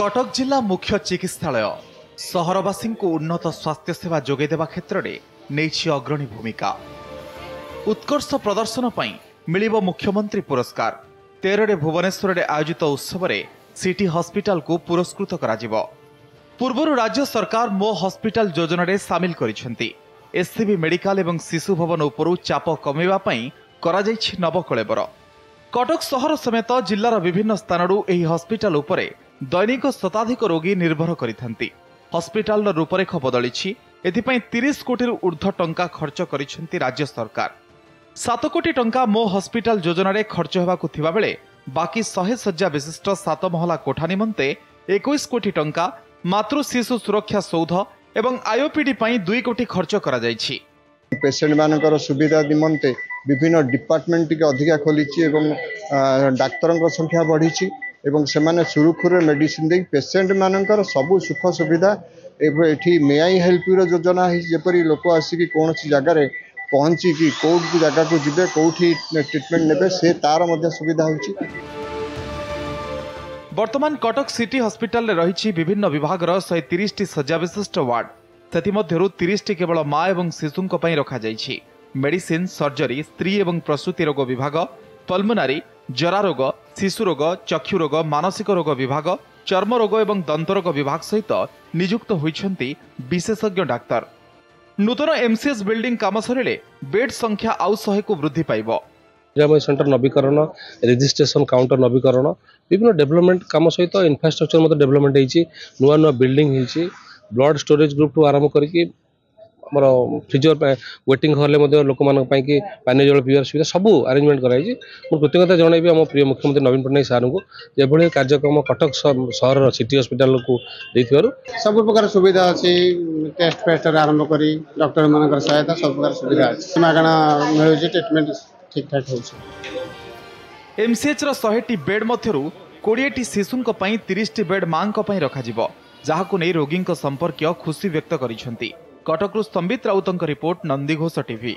कटक जिला मुख्य चिकित्सालय सहरवासी को उन्नत स्वास्थ्य सेवा जोगेदेवा क्षेत्र में नहीं अग्रणी भूमिका। उत्कर्ष प्रदर्शन पर मिलिबो मुख्यमंत्री पुरस्कार। 13 भुवनेश्वर में आयोजित उत्सव में सिटी हॉस्पिटल को पुरस्कृत करा। पूर्वर राज्य सरकार मो हॉस्पिटल योजना रे सामिल करिसेंती। एससीबी मेडिकल एवं शिशु भवन उपरू चाप कमेवा पई करा जायछि नवकलेबर। कटक सहर समेत जिल्लार विभिन्न स्थानरू एही हॉस्पिटल उपरे दैनिक शताधिक रोगी निर्भर करिथांती। हॉस्पिटल रूपरेख बदलिछि। एथिपई 30 कोटी ऊर्ध्व टंका खर्च करिसेंती राज्य सरकार। 7 कोटी टंका मो हॉस्पिटल योजना रे खर्च हेबाकु थिबा बेले बाकी 100 शଯ୍या विशिष्ट 7 महला कोठा निमंते 21 कोटी टंका, मातृ शिशु सुरक्षा सौध एवं आईओपीडी पई 2 कोटी खर्च करा जायछि। पेशेंट मानकर सुविधा निमंते विभिन्न डिपार्टमेंट टिके अधिका खोलिछि एवं डाक्तरक संख्या बढ़िछि एवं सेमाने सुरुखुरे मेडिसिन दे पेशेंट मानकर सब सुख सुविधा एठी मे आई हेल्प यू योजना है। जेपरी लोक आसिक कौन जगार पहुँची कि कौट जगह को जिबे कौठी ट्रीटमेंट नेबे से तार मध्य सुविधा होछि। वर्तमान कटक सिटी हॉस्पिटल रे रहिछि विभिन्न विभाग 130 टी शଯ୍या विशिष्ट वार्ड। सेथिमध्यरु 30 टी केवल माँ एवं शिशुंक पई रखा जायछि। मेडिसिन, सर्जरी, स्त्री एवं प्रसूति रोग विभाग, पल्मोनारी, जरा रोग, शिशु रोग, चक्षु रोग, मानसिक रोग विभाग, चर्म रोग एवं दंत रोग विभाग सहित नियुक्त होइछन्ति विशेषज्ञ डाक्तर। नूतन एमसीएस बिल्डिंग काम सरिले बेड संख्या आउ 100 को वृद्धि पाइबो। सेंटर नवीकरण, रेजिस्ट्रेशन काउंटर नवीकरण, विभिन्न डेवलपमेंट काम सहित इंफ्रास्ट्रक्चर मत डेवलपमेंट होइछि। नुआ नुआ बिल्डिंग होइछि। ब्लड स्टोरेज ग्रुप टू आरंभ करके हमर फ्रीजर वेटिंग हॉल में लोक मान कि पानी जल पीवार सुविधा सब अरेंजमेंट कराई। कृतज्ञता जनइबी आम प्रिय मुख्यमंत्री नवीन पट्टनायक सार को जेभली कार्यक्रम कटक सहर सिटी हॉस्पिटल को देथिबारु सब प्रकार सुविधा अच्छी। टेस्ट फेस्ट आरंभ करी डॉक्टर मान सहायता सब प्रकार सुविधा अच्छी। मागणा मिलुछि, ट्रीटमेंट ठीक ठाक होछि। एमसीएच रो 100 टी बेड मध्यरु 20 टी शिशुंक पई 30 टी बेड मांक पई रखा जिवो, जाहाकु नै रोगींक संपर्क खुशी व्यक्त करिसेंती। कटकरू स्तंभित राउतंक रिपोर्ट, नंदीघोष टीवी।